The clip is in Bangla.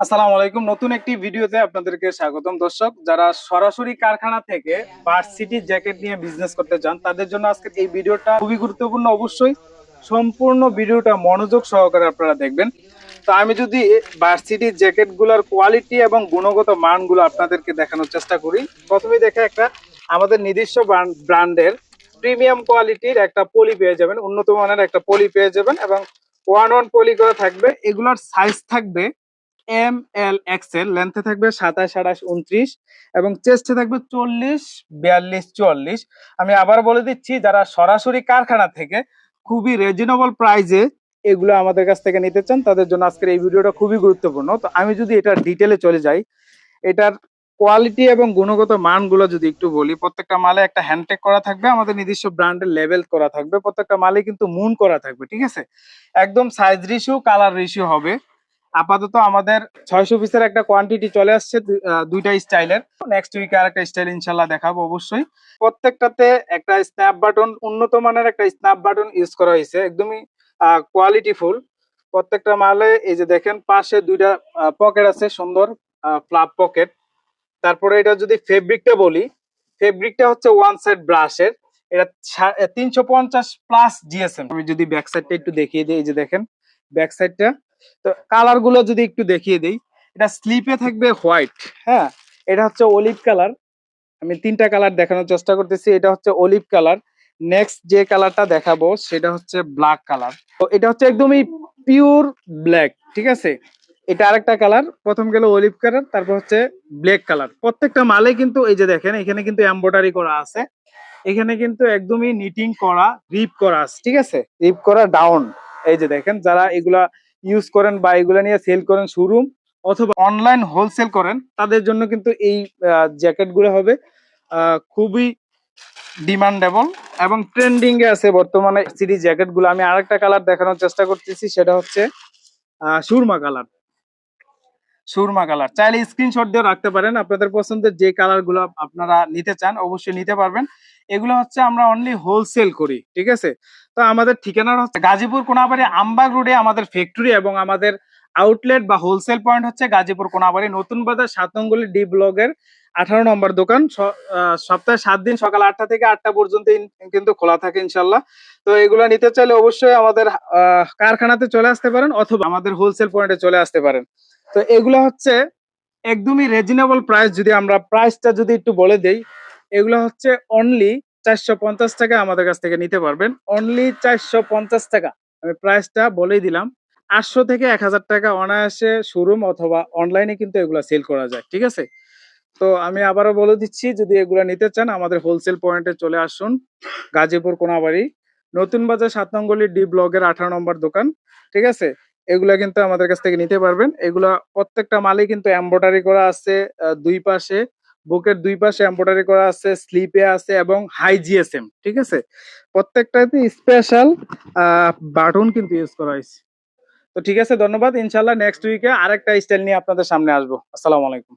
আসসালামু আলাইকুম। নতুন একটি ভিডিওতে আপনাদেরকে স্বাগতম। দর্শক, যারা সরাসরি কারখানা থেকে ভার্সিটি জ্যাকেট নিয়ে বিজনেস করতে চান তাদের জন্য আজকের এই ভিডিওটা খুবই গুরুত্বপূর্ণ। অবশ্যই সম্পূর্ণ ভিডিওটা মনোযোগ সহকারে আপনারা দেখবেন। তো আমি যদি ভার্সিটি জ্যাকেট গুলার কোয়ালিটি এবং গুণগত মানগুলো আপনাদেরকে দেখানোর চেষ্টা করি। প্রথমেই দেখে একটা আমাদের নিজস্ব ব্র্যান্ডের প্রিমিয়াম কোয়ালিটির একটা পলি পেয়ে যাবেন, উন্নত মানের একটা পলি পেয়ে যাবেন এবং ওয়ান ওয়ান পলি করা থাকবে। এগুলার সাইজ থাকবে ML XL, লেন্থে থাকবে 27, 28, 29 এবং চেস্টে থাকবে 40, 42, 44। আমি আবার বলে দিচ্ছি, যারা সরাসরি কারখানা থেকে খুবই রিজনেবল প্রাইসে এগুলো আমাদের কাছ থেকে নিতে চান তাদের জন্য আজকের এই ভিডিওটা খুবই গুরুত্বপূর্ণ। তো আমি যদি এটার ডিটেলে চলে যাই, এটার কোয়ালিটি এবং গুণগত মানগুলো যদি একটু বলি, প্রত্যেকটা মালে একটা হ্যান্ডটেক করা থাকবে, আমাদের নিজস্ব ব্র্যান্ডের লেবেল করা থাকবে, প্রত্যেকটা মালে কিন্তু মুন করা থাকবে, ঠিক আছে। একদম সাইজ রেশিও কালার রেশিও হবে। আপাতত আমাদের 600 পিসের একটা কোয়ান্টিটি চলে আসছে, দুইটা স্টাইলের। নেক্সট উইকে আর একটা স্টাইল ইনশাল্লাহ দেখাবো অবশ্যই। প্রত্যেকটাতে একটা স্ন্যাপ বাটন, উন্নত মানের একটা স্ন্যাপ বাটন ইউজ করা হয়েছে, একদমই কোয়ালিটি ফুল। প্রত্যেকটা মালে এই যে দেখেন পাশে দুইটা পকেট আছে, সুন্দর ফ্লাপ পকেট। তারপরে এটা যদি ফেব্রিকটা বলি, ফেব্রিকটা হচ্ছে ওয়ান সাইড ব্রাশের। এটা 350+ GSM। আমি যদি ব্যাক সাইডটা একটু দেখিয়ে দিই, এই যে দেখেন ব্যাক সাইডটা। তো কালার গুলো যদি একটু দেখিয়ে দিই, এটা স্লিপে থাকবে হোয়াইট, হ্যাঁ। এটা হচ্ছে অলিভ কালার। আমি তিনটা কালার দেখানোর চেষ্টা করতেছি। এটা হচ্ছে অলিভ কালার। নেক্সট যে কালারটা দেখাবো সেটা হচ্ছে ব্ল্যাক কালার। তো এটা হচ্ছে একদমই পিওর ব্ল্যাক, ঠিক আছে। এটা আরেকটা কালার, প্রথম গেল অলিভ কালার, তারপর হচ্ছে ব্ল্যাক কালার। প্রত্যেকটা মালে কিন্তু এই যে দেখেন এখানে কিন্তু এমব্রয়ডারি করা আছে, এখানে কিন্তু একদমই নিটিং করা, রিপ করা আছে, ঠিক আছে, রিপ করা ডাউন। এই যে দেখেন, যারা এগুলা ইউজ করেন বা এগুলা নিয়ে সেল করেন শোরুম অথবা অনলাইন হোলসেল করেন তাদের জন্য কিন্তু এই জ্যাকেট গুলো হবে খুবই ডিমান্ডেবল এবং ট্রেন্ডিং এ আছে বর্তমানে সিরিজ জ্যাকেট গুলো। আমি আরেকটা কালার দেখানোর চেষ্টা করতেছি, সেটা হচ্ছে সুরমা কালার। সুরমা কালার চাইলে স্ক্রিনশট দিয়ে রাখতে পারেন, আপনাদের পছন্দের যে কালার গুলো আপনারা নিতে চান অবশ্যই নিতে পারবেন। এগুলো হচ্ছে আমরা অনলি হোলসেল করি, ঠিক আছে। তো আমাদের ঠিকানা হচ্ছে গাজীপুর কোনাবাড়ি আমবাগ রোডে আমাদের ফ্যাক্টরি এবং আমাদের আউটলেট বা হোলসেল পয়েন্ট হচ্ছে গাজীপুর কোনাবাড়ি নতুন বাজার 7 নং গলি ডি ব্লকের 18 নম্বর দোকান। সপ্তাহে 7 দিন সকাল 8টা থেকে 8টা পর্যন্ত কিন্তু খোলা থাকে ইনশাল্লাহ। তো এগুলো নিতে চাইলে অবশ্যই আমাদের কারখানাতে চলে আসতে পারেন অথবা আমাদের হোলসেল পয়েন্টে চলে আসতে পারেন। তো এগুলো হচ্ছে একদমই রিজনেবল প্রাইস। যদি আমরা প্রাইসটা যদি একটু বলে দেই, এগুলো হচ্ছে অনলি 450 টাকা আমাদের কাছ থেকে নিতে পারবেন, অনলি 450 টাকা। আমি প্রাইসটা বলেই দিলাম। 800 থেকে 1000 টাকা অনায়াসে শোরুম অথবা অনলাইনে কিন্তু এগুলো সেল করা যায়, ঠিক আছে। তো আমি আবারও বলে দিচ্ছি, যদি এগুলো নিতে চান আমাদের হোলসেল পয়েন্টে চলে আসুন, গাজীপুর কোনাবাড়ি নতুন বাজার 7 নং গলি ডি ব্লকের 18 নম্বর দোকান, ঠিক আছে। এগুলা কিন্তু আমাদের কাছ থেকে নিতে পারবেন। এগুলা প্রত্যেকটা মালে কিন্তু এমব্রয়ডারি করা আছে, দুই পাশে বুকের দুই পাশে এমব্রয়ডারি করা আছে, স্লিপে আছে এবং হাই GSM, ঠিক আছে। প্রত্যেকটাতে স্পেশাল বাটন কিন্তু ইউজ করা হয়েছে। তো ঠিক আছে, ধন্যবাদ। ইনশাল্লাহ নেক্সট উইকে আরেকটা স্টাইল নিয়ে আপনাদের সামনে আসবো। আসসালামু আলাইকুম।